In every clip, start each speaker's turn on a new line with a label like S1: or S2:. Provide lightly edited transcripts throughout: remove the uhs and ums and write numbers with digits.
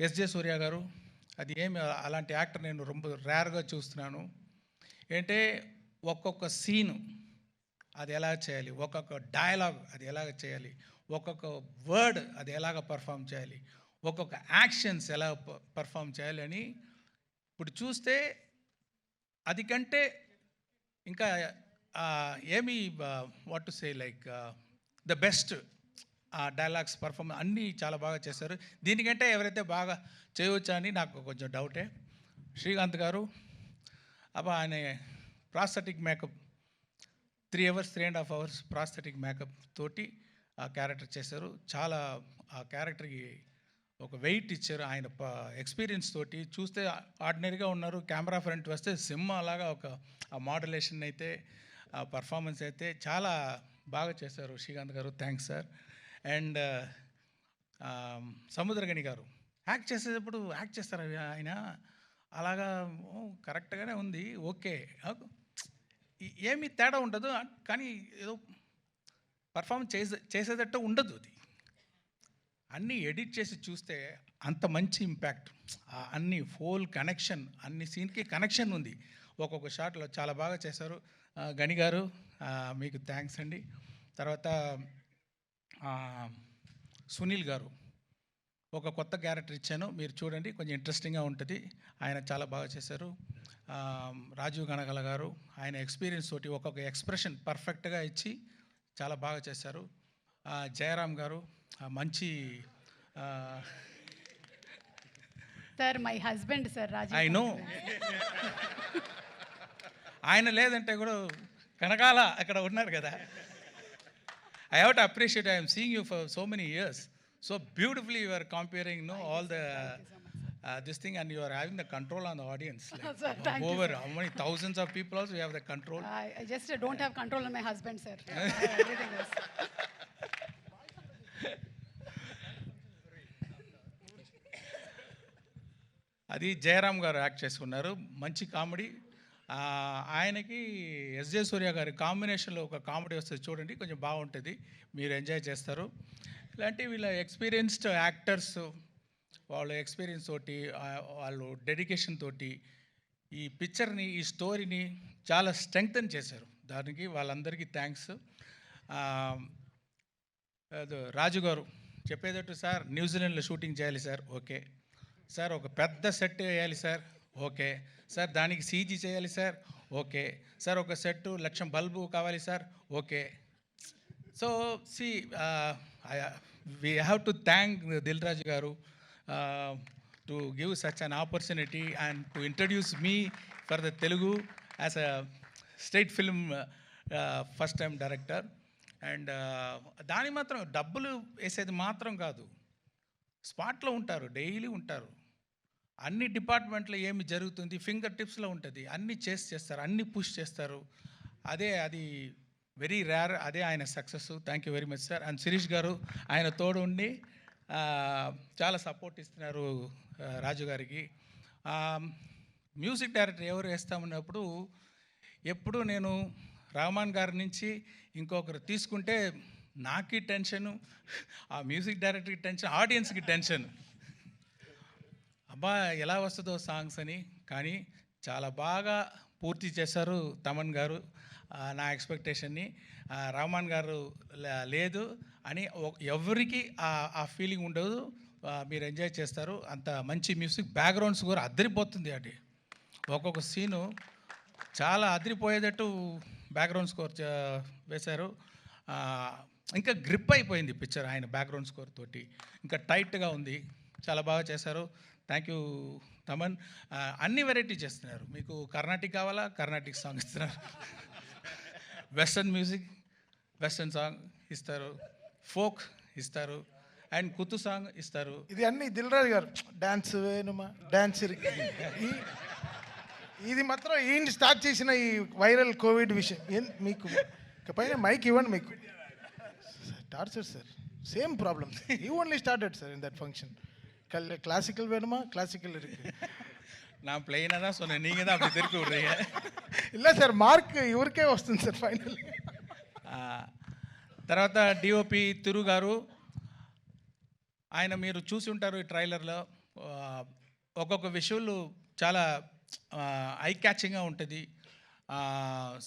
S1: SJ సూర్య గారు, అది ఏమి అలాంటి యాక్టర్ నేను ரொம்ப రేర్గా చూస్తున్నాను. ఏంటే ఒక్కొక్క సీను అది ఎలా చేయాలి, ఒక్కొక్క డైలాగ్ అది ఎలాగ చేయాలి, ఒక్కొక్క వర్డ్ అది ఎలాగ పర్ఫామ్ చేయాలి, ఒక్కొక్క యాక్షన్స్ ఎలా పర్ఫామ్ చేయాలి అని ఇప్పుడు చూస్తే అది కంటే ఇంకా ఏమి what to say like the best dialogues performance అన్నీ చాలా బాగా చేశారు. దీనికంటే ఎవరైతే బాగా చేయవచ్చా అని నాకు కొంచెం డౌటే. శ్రీకాంత్ గారు ఆయన prosthetic makeup 3 hours 3.5 hours prosthetic makeup తోటి ఆ క్యారెక్టర్ చేశారు. చాలా ఆ క్యారెక్టర్కి ఒక వెయిట్ ఇచ్చారు. ఆయన ఎక్స్పీరియన్స్ తోటి చూస్తే ఆర్డినరీగా ఉన్నారు, కెమెరా ఫ్రంట్ వస్తే సినిమా అలాగా ఒక ఆ మాడ్యులేషన్ అయితే ఆ పర్ఫార్మెన్స్ అయితే చాలా బాగా చేశారు శ్రీకాంత్ గారు. Thanks sir. అండ్ సముద్రగని గారు యాక్ట్ చేసేటప్పుడు యాక్ట్ చేస్తారు ఆయన అలాగా కరెక్ట్గానే ఉంది, ఓకే, ఏమీ తేడా ఉండదు, కానీ ఏదో పర్ఫామ్ చేసేటట్టు ఉండదు. అది అన్నీ ఎడిట్ చేసి చూస్తే అంత మంచి ఇంపాక్ట్, అన్ని ఫోల్ కనెక్షన్, అన్ని సీన్కి కనెక్షన్ ఉంది ఒక్కొక్క షాట్లో. చాలా బాగా చేశారు గని గారు, మీకు థ్యాంక్స్ అండి. తర్వాత సునీల్ గారు ఒక కొత్త క్యారెక్టర్ ఇచ్చాను, మీరు చూడండి, కొంచెం ఇంట్రెస్టింగ్గా ఉంటుంది. ఆయన చాలా బాగా చేశారు. రాజీవ్ గణగల గారు ఆయన ఎక్స్పీరియన్స్ తోటి ఒక్కొక్క ఎక్స్ప్రెషన్ పర్ఫెక్ట్గా ఇచ్చి చాలా బాగా చేశారు. జయరామ్ గారు మంచి
S2: sir, my husband sir Rajiv.
S1: I know. ఆయన లేదంటే కూడా కనకాల అక్కడ ఉన్నారు కదా. I have to appreciate, I am seeing you for so many years. So beautifully you are comparing, all the this thing, and you are having the control on the audience. Like,
S2: sir, thank
S1: over
S2: you,
S1: how many thousands of people also you have the control.
S2: I just don't have control on my husband, sir. Everything else.
S1: అది జయరామ్ గారు act చేసుకున్నారు, మంచి comedy. ఆయనకి SJ సూర్య గారి కాంబినేషన్లో ఒక comedy వస్తుంది చూడండి, కొంచెం బాగుంటుంది, మీరు ఎంజాయ్ చేస్తారు. ఇలాంటి వీళ్ళ ఎక్స్పీరియన్స్డ్ యాక్టర్స్ వాళ్ళ ఎక్స్పీరియన్స్ తోటి, వాళ్ళు డెడికేషన్ తోటి ఈ పిక్చర్ని, ఈ స్టోరీని చాలా స్ట్రెంగ్తన్ చేశారు. దానికి వాళ్ళందరికీ థ్యాంక్స్. రాజు గారు చెప్పేటట్టు, సార్ న్యూజిలాండ్లో షూటింగ్ చేయాలి సార్, ఓకే సార్, ఒక పెద్ద సెట్ వేయాలి సార్, ఓకే సార్, దానికి సీజీ చేయాలి సార్, ఓకే సార్, ఒక సెట్ 1,00,000 బల్బు కావాలి sir, okay. So see we have to thank Dil Raju garu to give such an opportunity and to introduce me for the Telugu as a state film first time director. And దాని మాత్రం డబ్బులు వేసేది మాత్రం కాదు, స్పాట్లో ఉంటారు, డైలీ ఉంటారు, అన్ని డిపార్ట్మెంట్లో ఏమి జరుగుతుంది ఫింగర్ టిప్స్లో ఉంటుంది, అన్నీ చేస్తారు, అన్నీ పుష్ చేస్తారు. అది వెరీ రేర్, అదే ఆయన success. Thank you very much sir. And Shirish garu ఆయన తోడు ఉండి చాలా సపోర్ట్ ఇస్తున్నారు రాజు గారికి. మ్యూజిక్ డైరెక్టర్ ఎవరు వేస్తామన్నప్పుడు ఎప్పుడు నేను రహమాన్ గారి నుంచి ఇంకొకరు తీసుకుంటే నాకు టెన్షను, ఆ మ్యూజిక్ డైరెక్టర్కి టెన్షన్, ఆడియన్స్కి టెన్షన్, అబ్బా ఎలా వస్తుందో సాంగ్స్ అని. కానీ చాలా బాగా పూర్తి చేశారు తమన్ గారు నా ఎక్స్పెక్టేషన్ని. రహమాన్ గారు లేదు అని ఎవరికి ఆ ఫీలింగ్ ఉండదు, మీరు ఎంజాయ్ చేస్తారు. అంత మంచి మ్యూజిక్, బ్యాక్గ్రౌండ్స్ కూడా అదిరిపోతుంది. అది ఒక్కొక్క సీను చాలా అదిరిపోయేటట్టు బ్యాక్గ్రౌండ్ స్కోర్ వేశారు. ఇంకా గ్రిప్ అయిపోయింది పిక్చర్ ఆయన బ్యాక్గ్రౌండ్ స్కోర్ తోటి, ఇంకా టైట్గా ఉంది, చాలా బాగా చేశారు. Thank you Thaman. అన్ని వెరైటీ చేస్తున్నారు, మీకు కర్ణాటిక్ కావాలా కర్ణాటిక్ సాంగ్ ఇస్తున్నారు, వెస్టర్న్ మ్యూజిక్ వెస్టర్న్ సాంగ్ ఇస్తారు, ఫోక్ ఇస్తారు, అండ్ కుతు సాంగ్ ఇస్తారు.
S3: ఇది అన్ని దిల్ రాజు గారు డాన్స్ వేణుమా డాన్స్. ఇది మాత్రం ఈయన స్టార్ట్ చేసిన ఈ వైరల్ కోవిడ్ విషయం. మీకు పైన మైక్ ఇవ్వండి, మీకు torture sir, same problem. You only started sir in that function. Classical வேணுமா கிளாசிக்கல் இருக்கு.
S1: நான் பிளெயினாக தான் சொன்னேன், நீங்கள் தான் அப்படி திருப்பி விட்றீங்க.
S3: இல்லை సార్, మార్క్ ఇవరికే వస్తుంది సార్ ఫైనల్.
S1: తర్వాత డిఓపి తిరు గారు ఆయన మీరు చూసి ఉంటారు ఈ ట్రైలర్లో. ఒక్కొక్క విషువల్ చాలా ఐ క్యాచింగ్గా ఉంటుంది.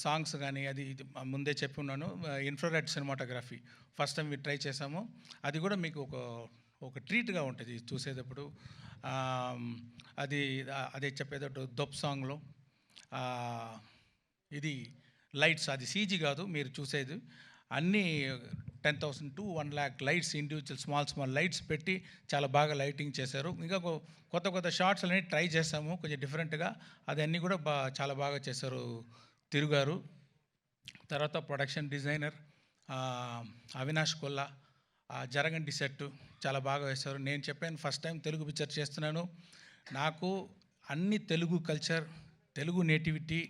S1: సాంగ్స్ కానీ అది ఇది ముందే చెప్పి ఉన్నాను. Infrared cinematography first time try చేసాము. అది కూడా మీకు ఒక ట్రీట్గా ఉంటుంది చూసేటప్పుడు. అది అదే చెప్పేటప్పుడు దొప్ సాంగ్లో ఇది లైట్స్, అది సీజీ కాదు మీరు చూసేది, అన్నీ 10,000 to 1 lakh lights, individual small lights పెట్టి చాలా బాగా లైటింగ్ చేశారు. ఇంకా కొత్త షార్ట్స్ అన్నీ ట్రై చేసాము కొంచెం డిఫరెంట్గా, అదన్నీ కూడా చాలా బాగా చేశారు తిరుగారు. తర్వాత ప్రొడక్షన్ డిజైనర్ అవినాష్ కొల్లా, జరగండి సెట్ చాలా బాగా వేశారు. నేను చెప్పాను ఫస్ట్ టైం తెలుగు పిక్చర్ చేస్తున్నాను, నాకు అన్ని తెలుగు కల్చర్, తెలుగు నేటివిటీ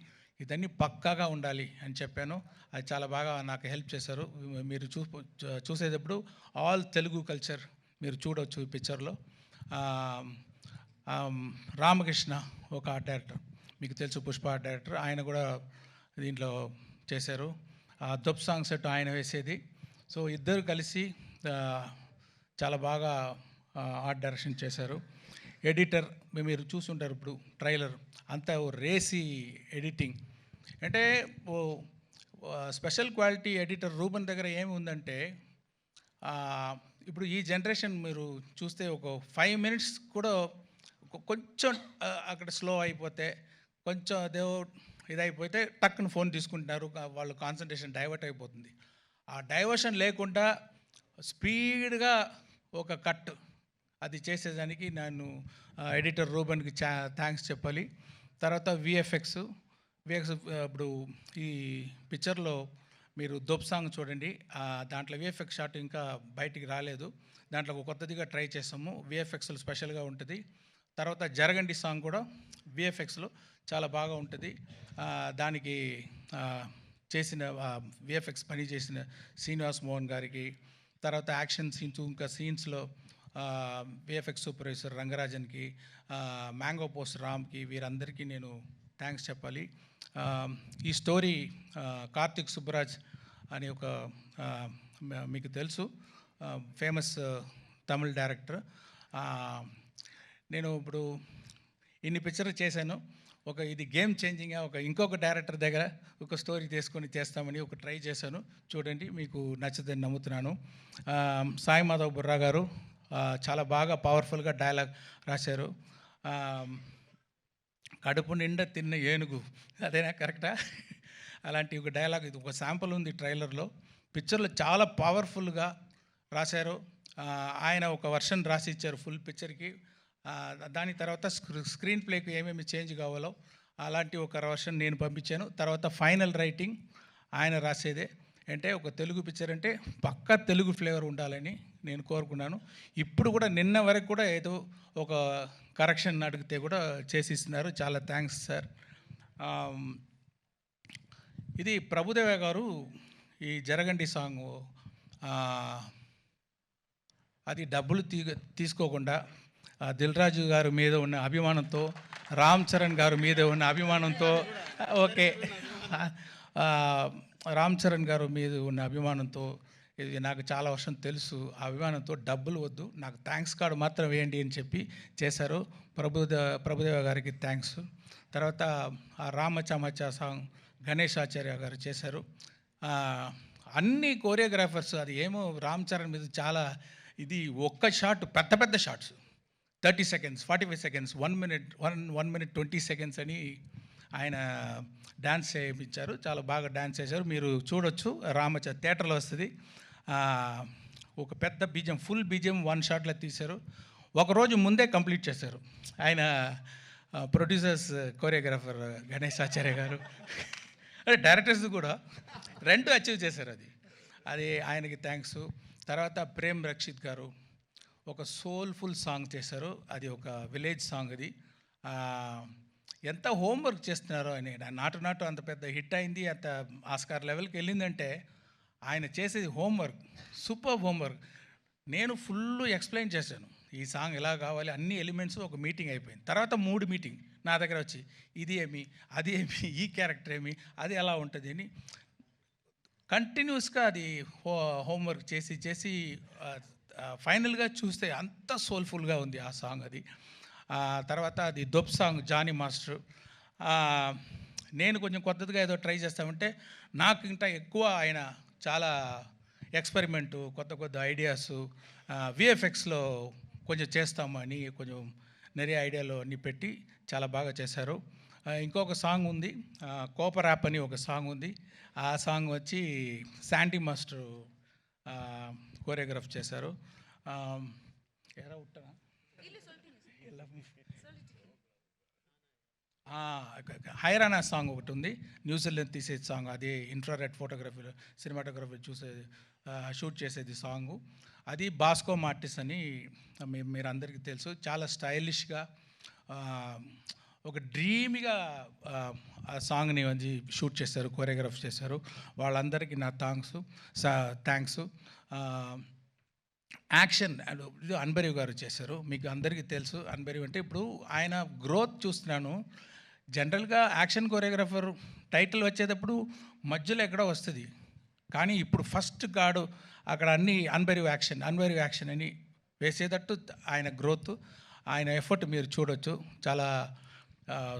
S1: ఇదన్నీ పక్కాగా ఉండాలి అని చెప్పాను. అది చాలా బాగా నాకు హెల్ప్ చేశారు. మీరు చూసేటప్పుడు ఆల్ తెలుగు కల్చర్ మీరు చూడవచ్చు ఈ పిక్చర్లో. రామకృష్ణ ఒక ఆర్ట్ డైరెక్టర్, మీకు తెలుసు, పుష్ప ఆర్ట్ డైరెక్టర్, ఆయన కూడా దీంట్లో చేశారు. దొప్ సాంగ్ సెట్ ఆయన వేసేది. సో ఇద్దరు కలిసి చాలా బాగా ఆర్ట్ డైరెక్షన్ చేశారు. ఎడిటర్ మీరు చూసుంటారు ఇప్పుడు ట్రైలర్ అంతా రేసి ఎడిటింగ్. అంటే స్పెషల్ క్వాలిటీ ఎడిటర్ రూబన్ దగ్గర ఏమి ఉందంటే, ఇప్పుడు ఈ జనరేషన్ మీరు చూస్తే ఒక 5 minutes కూడా కొంచెం అక్కడ స్లో అయిపోతే, కొంచెం అదే ఇదైపోతే టక్కున ఫోన్ తీసుకుంటున్నారు, వాళ్ళు కాన్సన్ట్రేషన్ డైవర్ట్ అయిపోతుంది. ఆ డైవర్షన్ లేకుండా స్పీడ్గా ఒక కట్ అది చేసేదానికి నేను ఎడిటర్ రూబన్కి థ్యాంక్స్ చెప్పాలి. తర్వాత విఎఫ్ఎక్స్ ఇప్పుడు ఈ పిక్చర్లో మీరు దొప్ సాంగ్ చూడండి, దాంట్లో విఎఫ్ఎక్స్ షాట్ ఇంకా బయటికి రాలేదు, దాంట్లో ఒక కొత్తదిగా ట్రై చేసాము, విఎఫ్ఎక్స్లో స్పెషల్గా ఉంటుంది. తర్వాత జరగండి సాంగ్ కూడా విఎఫ్ఎక్స్లో చాలా బాగా ఉంటుంది. దానికి చేసిన విఎఫ్ఎక్స్ పని చేసిన శ్రీనివాస్ మోహన్ గారికి, తర్వాత యాక్షన్ సీన్స్ ఇంకా సీన్స్లో విఎఫ్ఎక్స్ సూపర్వైజర్ రంగరాజన్కి, మ్యాంగో పోస్ట్ రామ్కి, వీరందరికీ నేను థ్యాంక్స్ చెప్పాలి. ఈ స్టోరీ కార్తిక్ సుబ్బరాజ్ అని ఒక మీకు తెలుసు ఫేమస్ తమిళ్ డైరెక్టర్. నేను ఇప్పుడు ఇన్ని పిక్చర్లు చేశాను, ఇది గేమ్ చేంజింగ్గా ఇంకొక డైరెక్టర్ దగ్గర ఒక స్టోరీ తీసుకొని చేస్తామని ఒక ట్రై చేశాను, చూడండి మీకు నచ్చుదని నమ్ముతున్నాను. సాయి మాధవ్ బుర్రా గారు చాలా బాగా పవర్ఫుల్గా డైలాగ్ రాశారు. కడుపు నిండా తిన్న ఏనుగు, అదేనా కరెక్టా? అలాంటి ఒక డైలాగ్, ఇది ఒక శాంపుల్ ఉంది ట్రైలర్లో. పిక్చర్లో చాలా పవర్ఫుల్గా రాశారు. ఆయన ఒక వర్షన్ రాసి ఇచ్చారు ఫుల్ పిక్చర్కి. దాని తర్వాత స్క్రీన్ ప్లేకి ఏమేమి చేంజ్ కావాలో అలాంటి ఒక వర్షన్ నేను పంపించాను. తర్వాత ఫైనల్ రైటింగ్ ఆయన రాసేదే. అంటే ఒక తెలుగు పిక్చర్ అంటే పక్కా తెలుగు ఫ్లేవర్ ఉండాలని నేను కోరుకున్నాను. ఇప్పుడు కూడా నిన్న వరకు కూడా ఏదో ఒక కరెక్షన్ అడిగితే కూడా చేసిస్తున్నారు. చాలా థ్యాంక్స్ సార్. ఇది ప్రభుదేవ గారు ఈ జరగండి సాంగ్ అది డబ్బులు తీసుకోకుండా దిల్ రాజు గారి మీద ఉన్న అభిమానంతో, రామ్ చరణ్ గారి మీద ఉన్న అభిమానంతో, ఓకే రామ్ చరణ్ గారు మీద ఉన్న అభిమానంతో, ఇది నాకు చాలా వర్షం తెలుసు, ఆ అభిమానంతో డబ్బులు వద్దు, నాకు థ్యాంక్స్ కార్డు మాత్రం వేయండి అని చెప్పి చేశారు. ప్రభుదేవ గారికి థ్యాంక్స్. తర్వాత ఆ రామచమచ సాంగ్ గణేష్ ఆచార్య గారు చేశారు. అన్ని కోరియోగ్రాఫర్స్, అది ఏమో రామ్ చరణ్ మీద చాలా ఇది ఒక్క షాట్, పెద్ద shots 30 seconds, 45 seconds, 1 minute 20 seconds అని ఆయన డ్యాన్స్ చేయించారు. చాలా బాగా డ్యాన్స్ చేశారు, మీరు చూడొచ్చు. థియేటర్లో వస్తుంది. ఒక పెద్ద బీజం, ఫుల్ బీజం 1 shotలో తీశారు. ఒకరోజు ముందే కంప్లీట్ చేశారు ఆయన. ప్రొడ్యూసర్స్, కోరియోగ్రాఫర్ గణేష్ ఆచార్య గారు, అంటే డైరెక్టర్స్ కూడా 2 అచీవ్ చేశారు. అది ఆయనకి థ్యాంక్స్. తర్వాత ప్రేమ్ రక్షిత్ గారు ఒక సోల్ఫుల్ సాంగ్ చేశారు, అది ఒక విలేజ్ సాంగ్. అది ఎంత హోంవర్క్ చేస్తున్నారో ఆయన. నాటు అంత పెద్ద హిట్ అయింది, అంత ఆస్కార్ లెవెల్కి వెళ్ళిందంటే ఆయన చేసేది హోంవర్క్, సూపర్ హోంవర్క్. నేను ఫుల్ ఎక్స్ప్లెయిన్ చేశాను, ఈ సాంగ్ ఎలా కావాలి, అన్ని ఎలిమెంట్స్. ఒక మీటింగ్ అయిపోయింది. తర్వాత 3 మీటింగ్ నా దగ్గర వచ్చి, ఇది ఏమి, అది ఏమి, ఈ క్యారెక్టర్ ఏమి, అది ఎలా ఉంటుంది అని కంటిన్యూస్గా అది హోంవర్క్ చేసి ఫైనల్గా చూస్తే అంత సోల్ఫుల్గా ఉంది ఆ సాంగ్ అది. తర్వాత అది దొప్ సాంగ్ జానీ మాస్టర్. నేను కొంచెం కొత్తదిగా ఏదో ట్రై చేస్తామంటే నాకు ఇంకా ఎక్కువ ఆయన చాలా ఎక్స్పెరిమెంటు, కొత్త ఐడియాస్, విఎఫ్ఎక్స్లో కొంచెం చేస్తాము అని కొంచెం நிறைய ఐడియాలు అన్నీ పెట్టి చాలా బాగా చేశారు. ఇంకొక సాంగ్ ఉంది, కోపర్ యాప్ అని ఒక సాంగ్ ఉంది. ఆ సాంగ్ వచ్చి శాండీ మాస్టర్ కోరియోగ్రాఫ్ చేశారు. ఎరా ఉట్టనా హైరానా సాంగ్ ఒకటి ఉంది, న్యూజిలాండ్ తీసేది సాంగ్. అది ఇన్ఫ్రారెడ్ ఫోటోగ్రఫీ సినిమాటోగ్రఫీ షూట్ చేసేది సాంగు. అది బాస్కో మార్టిస్ అని మీరు అందరికీ తెలుసు. చాలా స్టైలిష్గా ఒక డ్రీమీగా ఆ సాంగ్ని షూట్ చేశారు, కోరియోగ్రాఫ్ చేశారు. వాళ్ళందరికీ నా థ్యాంక్స్. యాక్షన్ ఇది అన్బరీవ్ గారు చేశారు. మీకు అందరికీ తెలుసు అన్బరీవ్ అంటే. ఇప్పుడు ఆయన గ్రోత్ చూస్తున్నాను. జనరల్గా యాక్షన్ కోరియోగ్రాఫర్ టైటిల్ వచ్చేటప్పుడు మధ్యలో ఎక్కడో వస్తుంది, కానీ ఇప్పుడు ఫస్ట్ గాడు అక్కడ అన్ని అన్బరీవ్ యాక్షన్ అని వేసేటట్టు ఆయన గ్రోత్, ఆయన ఎఫర్ట్ మీరు చూడొచ్చు. చాలా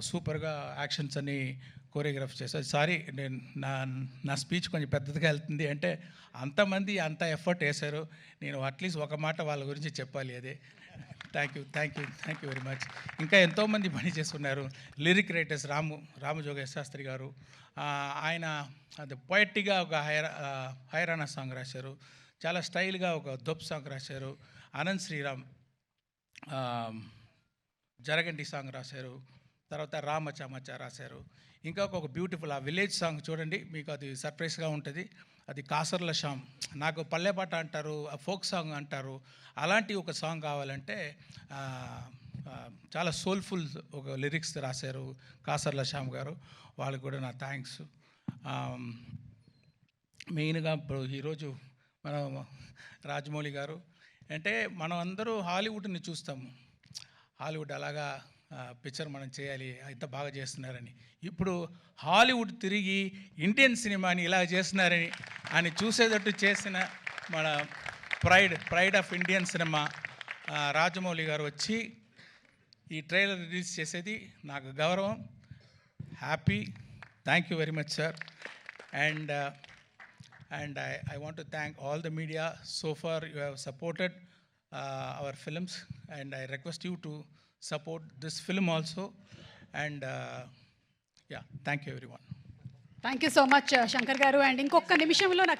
S1: సూపర్గా యాక్షన్స్ అని కోరియోగ్రాఫ్ చేశారు. సారీ, నేను నా స్పీచ్ కొంచెం పెద్దదిగా వెళ్తుంది అంటే అంతమంది అంత ఎఫర్ట్ వేశారు. నేను అట్లీస్ట్ ఒక మాట వాళ్ళ గురించి చెప్పాలి. అదే థ్యాంక్ యూ వెరీ మచ్. ఇంకా ఎంతోమంది పని చేస్తున్నారు. లిరిక్ రైటర్స్ రామజోగేశ్ శాస్త్రి గారు, ఆయన అది పోయట్టిగా ఒక హైరానా సాంగ్ రాశారు. చాలా స్టైల్గా ఒక దొప్ సాంగ్ రాశారు. అనంత్ శ్రీరామ్ జరగండి సాంగ్ రాశారు. తర్వాత రామచామచ రాశారు. ఇంకా ఒక బ్యూటిఫుల్ ఆ విలేజ్ సాంగ్ చూడండి, మీకు అది సర్ప్రైజ్గా ఉంటుంది. అది కాసర్ల శ్యామ్, నాకు పల్లెపాట అంటారు, ఫోక్ సాంగ్ అంటారు, అలాంటి ఒక సాంగ్ కావాలంటే చాలా సోల్ఫుల్ ఒక లిరిక్స్ రాశారు కాసర్ల శ్యామ్ గారు. వాళ్ళకి కూడా నా థ్యాంక్స్. మెయిన్గా ఇప్పుడు ఈరోజు మనం రాజమౌళి గారు అంటే మనం అందరూ హాలీవుడ్ని చూస్తాము. హాలీవుడ్ అలాగా పిక్చర్ మనం చేయాలి, ఇంత బాగా చేస్తున్నారని. ఇప్పుడు హాలీవుడ్ తిరిగి ఇండియన్ సినిమాని ఇలా చేస్తున్నారని చూసేటట్టు చేసిన మన pride of Indian cinema Rajamouli గారు వచ్చి ఈ ట్రైలర్ రిలీజ్ చేసేది నాకు గౌరవం, happy. Thank you very much sir. And I want to thank all the media. So far you have supported our films, and I request you to support this film also. And yeah, thank you everyone.
S2: Thank you so much Shankar గారు. And ఇంకొక నిమిషంలో నాకు